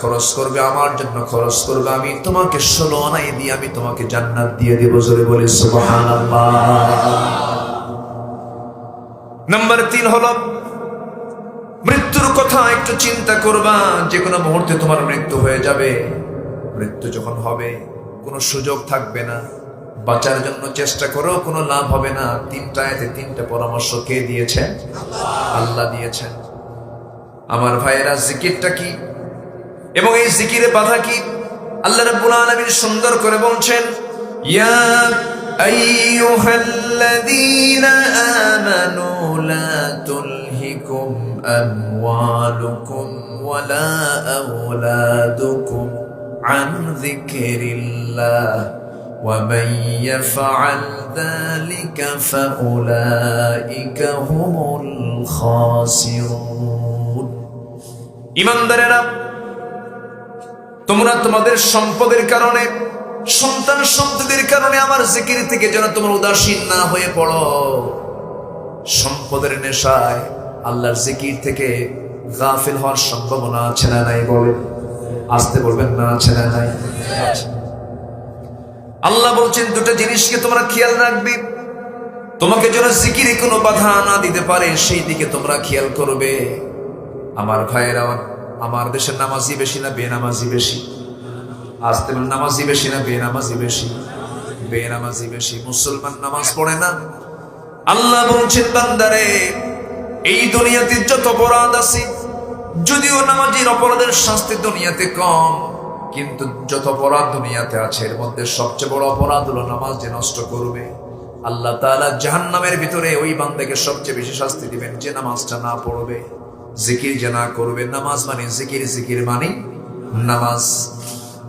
খরচ করবে, আমার জন্য খরচ করবে, আমি তোমাকে 16 আনাই দিয়ে আমি তোমাকে জান্নাত দিয়ে দেব। জোরে বলি সুবহানাল্লাহ। নাম্বার 3 হলো মৃত্যুর কথা একটু চিন্তা করবা। যে কোনো মুহূর্তে তোমার মৃত্যু হয়ে যাবে। মৃত্যু যখন হবে কোনো সুযোগ থাকবে না, বাঁচার জন্য চেষ্টা করো, কোনো লাভ হবে না। 3টা আয়াতে 3টা পরামর্শ কে দিয়েছেন? আল্লাহ দিয়েছেন। আমার ভাইয়েরা, জিকিরটা কি এবং এই জিকিরে বাধা কি? আল্লাহ রাব্বুল আলামিন সুন্দর করে বলছেন, ইয়া আইয়ুহাল্লাযীনা আমানু লা তুলহিকুম আমওয়ালুকুম ওয়ালা আওলাদুকুম আন যিকরিল্লাহ ওয়া মান ইয়াফআল যালিকা ফাউলাইকা হুমুল খাসিরুন। ঈমানদারেরা, তোমরা তোমাদের সম্পদের কারণে, সন্তান সন্ততির কারণে আমার জিকির থেকে যেন তোমরা উদাসীন না হয়ে পড়ো। সম্পদের নেশায় আল্লাহর জিকির থেকে গাফিল হওয়ার সম্ভাবনা আছে না নাই? বলেন, আসতে বলবেন না, আছে না নাই? আল্লাহ বলছেন 2টা জিনিসকে তোমরা খেয়াল রাখবে। তোমাকে যেন জিকিরে কোনো বাধা না দিতে পারে সেই দিকে তোমরা খেয়াল করবে। আমার ভাইয়েরা, আমার দেশের নামাজি বেশি না বেনামাজি বেশি? আসতে বলেন, নামাজি বেশি না বেনামাজি বেশি? বেনামাজি বেশি। মুসলমান নামাজ পড়ে না। আল্লাহ বলছেন, বান্দারে, এই দুনিয়াতে যত অপরাধ আছে, যদিও নামাজির অপরাধের শাস্তি দুনিয়াতে কম, কিন্তু যত অপরাধ দুনিয়াতে আছে এর মধ্যে সবচেয়ে বড় অপরাধ হলো নামাজ যে নষ্ট করবে। আল্লাহ তাআলা জাহান্নামের ভিতরে ওই বান্দাকে সবচেয়ে বেশি শাস্তি দিবেন যে নামাজটা না পড়বে, জিকির যে না করবে। নামাজ মানে জিকির, জিকির মানে নামাজ।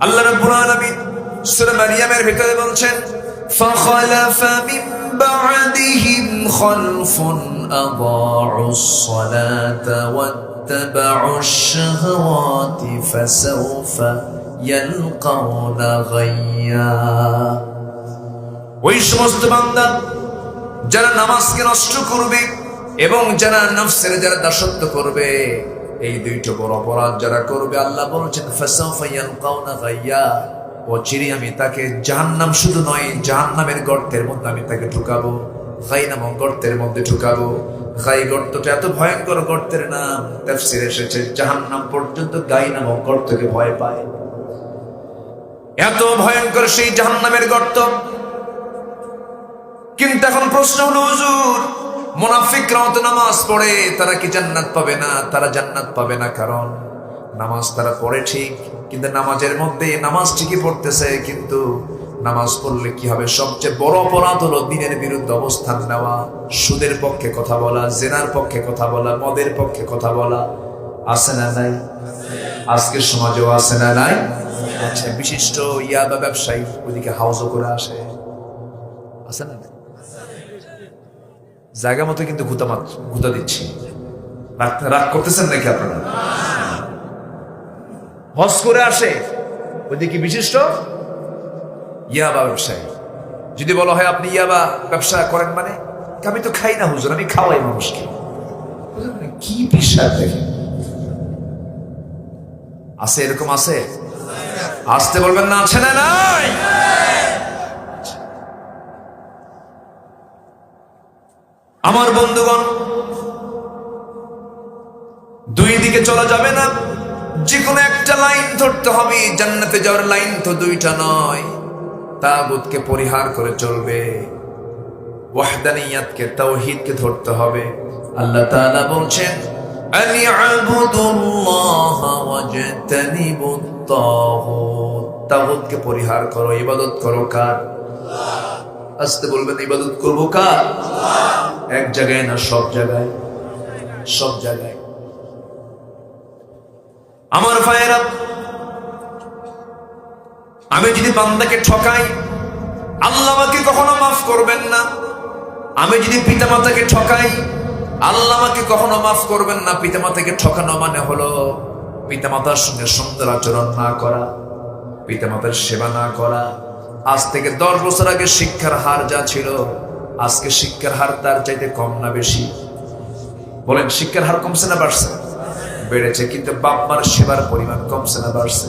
আল্লাহ রাব্বুল আলামিন সূরা মারইয়ামের ভিতরে বলছেন, ফাখালাফা মিন বা'দিহিম খালফুন আদাউস সালাতা ওয়াত্তাবাউশ শাহাওয়াতি ফাসাউফা ইয়ালকাউনা গায়্যা। ওই সমস্ত বান্দা যারা নামাজকে নষ্ট করবে এবং যারা নফসের যারা দাসত্ব করবে, এই 2টো বড় অপরাধ যারা করবে, আল্লাহ বলছেন ফাসাউফা ইয়ালকাউনা গায়্যা, অচিরে আমি তাকে জাহান্নাম, শুধু নয় জাহান্নামের গর্তের মধ্যে আমি তাকে ঢুকাবো। গায় নামক গর্তের মধ্যে ঢুকাবো। গায় গর্তটা এত ভয়ঙ্কর গর্তের নাম, তাফসীরে এসেছে জাহান্নাম পর্যন্ত গায় নামক গর্তকে ভয় পায়। এত ভয়ঙ্কর সেই জাহান্নামের গর্ত। কিন্তু এখন প্রশ্ন হলো, হুজুর, মুনাফিকরাও তো নামাজ পড়ে, তারা কি জান্নাত পাবে না? তারা জান্নাত পাবে না, কারণ নামাজ তারা পড়ে ঠিক, কিন্তু নামাজের মধ্যে নামাজ ঠিকই পড়তেছে, কিন্তু নামাজ পড়লে কি হবে? সবচেয়ে বড় অপরাধ হলো দ্বীনের বিরুদ্ধে অবস্থান নেওয়া, সুদের পক্ষে কথা বলা, জেনার পক্ষে কথা বলা, মদের পক্ষে কথা বলা। আছে না নাই? আজকের সমাজেও আছে না নাই? আচ্ছা, বিশিষ্ট ইয়াবা ব্যবসায়ী ওইদিকে হাউজও করে আসে, আছে না? জায়গা মতো কিন্তু গুতা দিচ্ছি। রাগ করতেছেন নাকি আপনারা? হজ করে আসে ওইদিকে বিশিষ্ট ইয়াবা ব্যবসায়ী। যদি বলা হয় আপনি ইয়াবা ব্যবসা করেন, মানে আমি তো খাই না হুজুর, আমি খাওয়াই মানুষকে। কি বিশ্বাস দেখেন, আছে এরকম? আছে? আসতে বলবেন না, আছে না নাই? আমার বন্ধুগণ, 2 দিকে চলা যাবে না, যে কোনো একটা লাইন ধরতে হবে। জান্নাতে যাওয়ার লাইন তো 2টা নয়। তাগুতকে পরিহার করে চলবে, ওয়াহদানিয়াতকে, তাওহীদকে ধরতে হবে। আল্লাহ তাআলা বলছেন, আনি'বুদুল্লাহা ওয়াজতানিবুত তাগুত। তাগুতকে পরিহার করো, ইবাদত করো কার? আসতে বলবেন, ইবাদত করবো কার? এক জায়গায় না, সব জায়গায়, সব জায়গায়। আমার ভাইয়েরা, আমি যদি বান্দাকে ঠকাই, আল্লাহ আমাকে কখনো মাফ করবেন না। আমি যদি পিতামাতাকে ঠকাই, আল্লাহ আমাকে কখনো মাফ করবেন না। পিতামাতাকে ঠকানো মানে হলো পিতামাতার সঙ্গে সুন্দর আচরণ না করা, পিতামাতার সেবা না করা। আজ থেকে 10 বছর আগে শিক্ষার হার যা ছিল, আজকে শিক্ষার হার তার চাইতে কম না বেশি? বলেন, শিক্ষার হার কমছে না বাড়ছে? বেড়েছে, কিন্তু বাপ মার সেবার পরিমাণ কমছে না বাড়ছে?